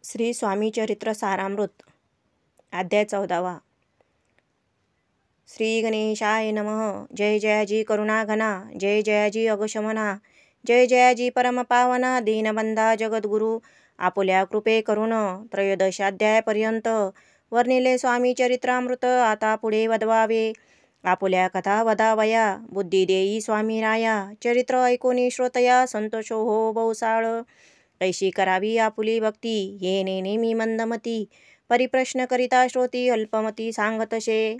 श्री स्वामी चरित्र सारामृत अध्याय 14वा। श्री गणेशाय नमः। जय जयाजी करुणाघना, जय जयाजी अगशमना, जय जयाजी परमपावना, दीनबंधा जगद्गुरु आपुल्या कृपे करुण। त्रयोदशाध्यायापर्यंत वर्णिले स्वामी चरित्रामृत आता पुढे वदवावे। आपुल्या कथा वदावया, बुद्धी देई स्वामी राया, चरित्र ऐकोनी श्रोतया संतोषो हो बहुसाळ। कैशी करावी आपुली भक्ती, ये नेमी मंदमती, परिप्रश्न करिता श्रोती अल्पमती सांगतसे।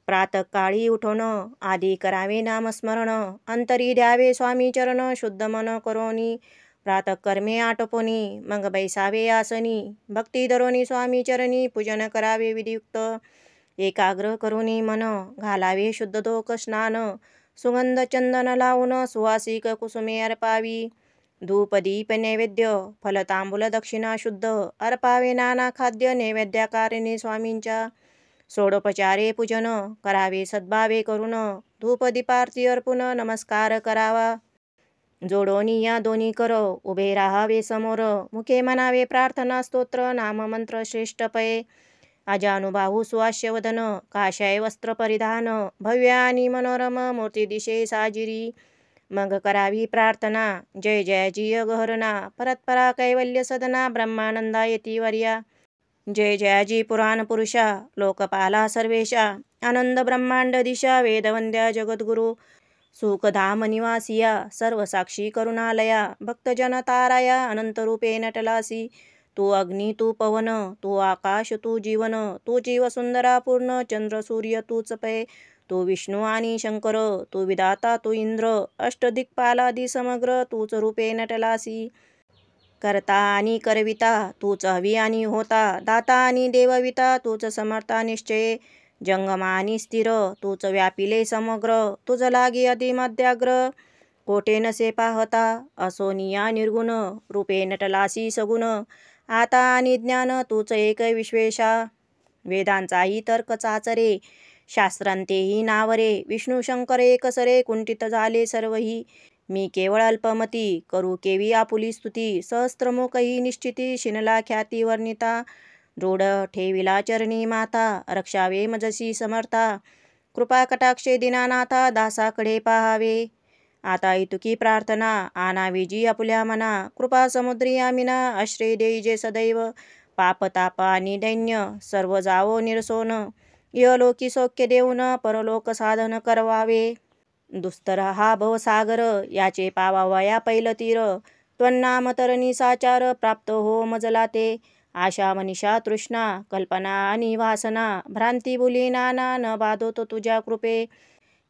प्रातःकाळी उठोन आधी करावे नामस्मरण, अंतरी द्यावे स्वामी चरण शुद्ध मन करोनी। प्रातःकर्मे आटोपोनी मग बैसावे आसनी, भक्ती धरोनी स्वामी चरणी पूजन करावे विधियुक्त। एकाग्र करोनी मन घालावे शुद्ध दोक स्नान, सुगंध चंदन लावून सुवासिक कुसुमे अर्पावी। धूप दीप नैवेद्य फल तांबूल दक्षिणा शुद्ध अर्पावे नाना खाद्य नैवेद्याकारिणी स्वामींच्या। सोडोपचारे पूजन करावे सद्भावे करून, धूप दीपारती अर्पून नमस्कार करावा। जोडोनी या दोन्ही कर उभे राहावे समोर, मुखे म्हणावे प्रार्थना स्तोत्र नाममंत्र श्रेष्ठ पै। अजानुबाहू सुहास्य वदन, काषाय वस्त्र परिधान, भव्य आणि मनोरम मूर्ती दिशे साजिरी। मग करावी प्रार्थना, जय जयाजी अगहरणा, परत्परा कैवल्य सदना ब्रह्मानंदा येती वर्या। जय जयाजी पुराण पुरुषा, लोकपाला सर्वेशा, आनंद ब्रह्मांड दिशा, वेदवंद्या जगद्गुरु सुखधाम निवासिया, सर्व साक्षी करुणालया, भक्तजन ताराया अनंत रूपे नटलासी। तू अग्नी तू पवन तू आकाश तू जीवन, तू जीव सुंदरा पूर्ण चंद्र सूर्य तूच पै। तू विष्णू आणि शंकर तू विधाता तू इंद्र, अष्टदिक्पालादी समग्र तूच रूपे नटलासी। करता आणि करविता तूच हवी आणि होता, दाता आणि देवविता तूच समर्था निश्चये। जंगम आणि स्थिर तूच व्यापिले समग्र, तुझ लागी अधिमध्याग्र कोठे नसे पाहता। असोनिया निर्गुण रूपे नटलासी सगुण, आता आणि ज्ञान तूच एक विश्वेशा। वेदांचाही तर्क चाचरे, शास्त्रांतेही नावरे, विष्णू शंकर एकसरे कुंठित झाले सर्वही। मी केवळ अल्पमती करू केवी आपुली स्तुती, सहस्त्रमुखही निश्चिती शिनला ख्याती वर्णिता। दृढ ठेविला चरणी माता, रक्षावे मजसी समर्था, कृपा कटाक्षे दीनानाथा दासाकडे पाहावे। आता इतुकी प्रार्थना आणावी जी आपुल्या मना, कृपा समुद्री आमिना आश्रय देई जे सदैव। पाप ताप आणि दैन्य सर्व जावो निरसोन, इहलोकी सौख्य देऊन परलोक साधन करवावे। दुस्तर हा भवसागर याचे पावावया पैल तीर, त्वन्नाम तरणी साचार प्राप्त हो मजला ते। आशा मनीषा तृष्णा कल्पना आणि वासना, भ्रांती भुली नाना न बाधोत तुझ्या कृपे।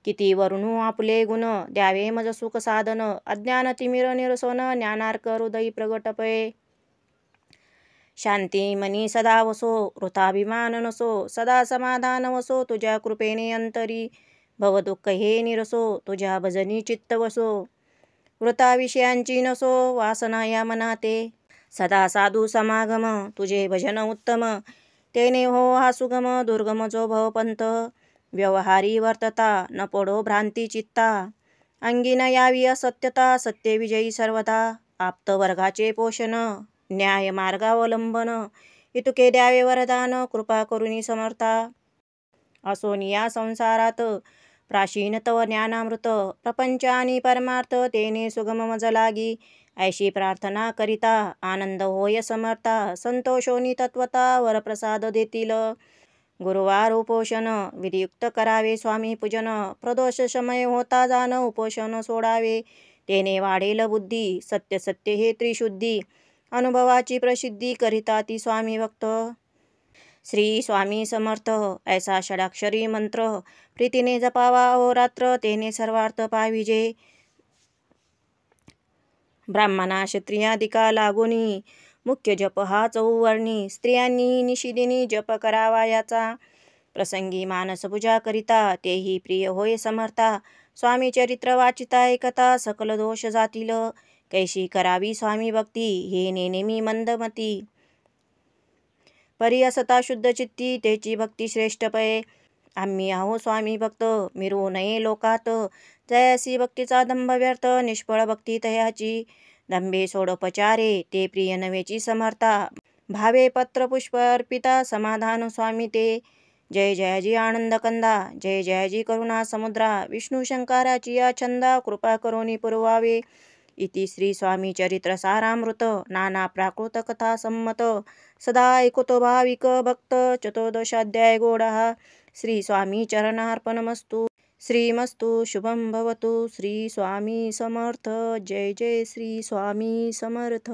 किती वर्णू आपुले गुण द्यावे मज सुख साधन, अज्ञान तिमिर निरसोन ज्ञानार्क हृदयी प्रगट पै। शांती मनी सदा वसो वृथाभिमान नसो, सदा समाधान वसो तुझ्या कृपेने अंतरी। भवदुःख हे निरसो तुझ्या भजनी चित्त वसो, वृथा विषयांची नसो वासना या मनाते। सदा साधू समागम तुझे भजन उत्तम, तेने हो हा सुगम दुर्गम जो भवपंथ। व्यवहारी वर्तता न पडो भ्रांती चित्ता, अंगी न यावी असत्यता सत्य विजयी सर्वदा। आप्त वर्गाचे पोषण न्याय मार्गावलंबन, इतुके द्यावे वरदान कृपा करुणी समर्था। असोनिया संसारात प्राचीन तव ज्ञानामृत, प्रपंच आणि परमार्थ तेने सुगम मज लागी। ऐशी प्रार्थना करिता आनंद होय समर्था, संतोषोनी तत्वता वरप्रसाद देतील। गुरुवार उपोषण विधियुक्त करावे स्वामी पूजन, प्रदोष समय होता जाण उपोषण सोडावे। तेने वाढेल बुद्धी सत्य सत्य हे त्रिशुद्धी, अनुभवाची प्रसिद्धी करिता ती स्वामी भक्त। श्री स्वामी समर्थ ऐसा षडाक्षरी मंत्र, प्रीतीने जपावा अहोरात्र तेने सर्वार्थ पाविजे। ब्राह्मणा क्षत्रियादिका लागोनी मुख्य जप हा चौवर्णी, स्त्रियांनीही निशिदिनी जप करावा याचा। प्रसंगी मानस पूजा करिता तेही प्रिय होय समर्था, स्वामी चरित्र वाचिता ऐकता सकल दोष जातील। कैशी करावी स्वामी भक्ती हे नेमी मंदमती, परी असता शुद्ध चित्ती तेची भक्ती श्रेष्ठ पै। आम्ही आहो स्वामी भक्त मिरवू नये लोकात, जयासी भक्तीचा दंभ व्यर्थ निष्फळ भक्ती तयाची। दंभे सोडोपचारे ते प्रिय नवेची समर्था, भावे पत्रपुष्प अर्पिता समाधान स्वामी ते. जय जयाजी आनंद कंदा, जय जयाजी करुणा समुद्रा, विष्णू शंकराची या छंदा, कृपा करोनी पुरवावे. इति श्री स्वामी चरित्र सारामृत, नाना प्राकृत कथा संमत, सदा ऐकतो भाविक भक्त, चतुर्दशाध्याय गोडा. श्री स्वामी चरणार्पणमस्तु. श्रीमस्तु शुभम भवतु. श्री स्वामी समर्थ. जय जय श्री स्वामी समर्थ.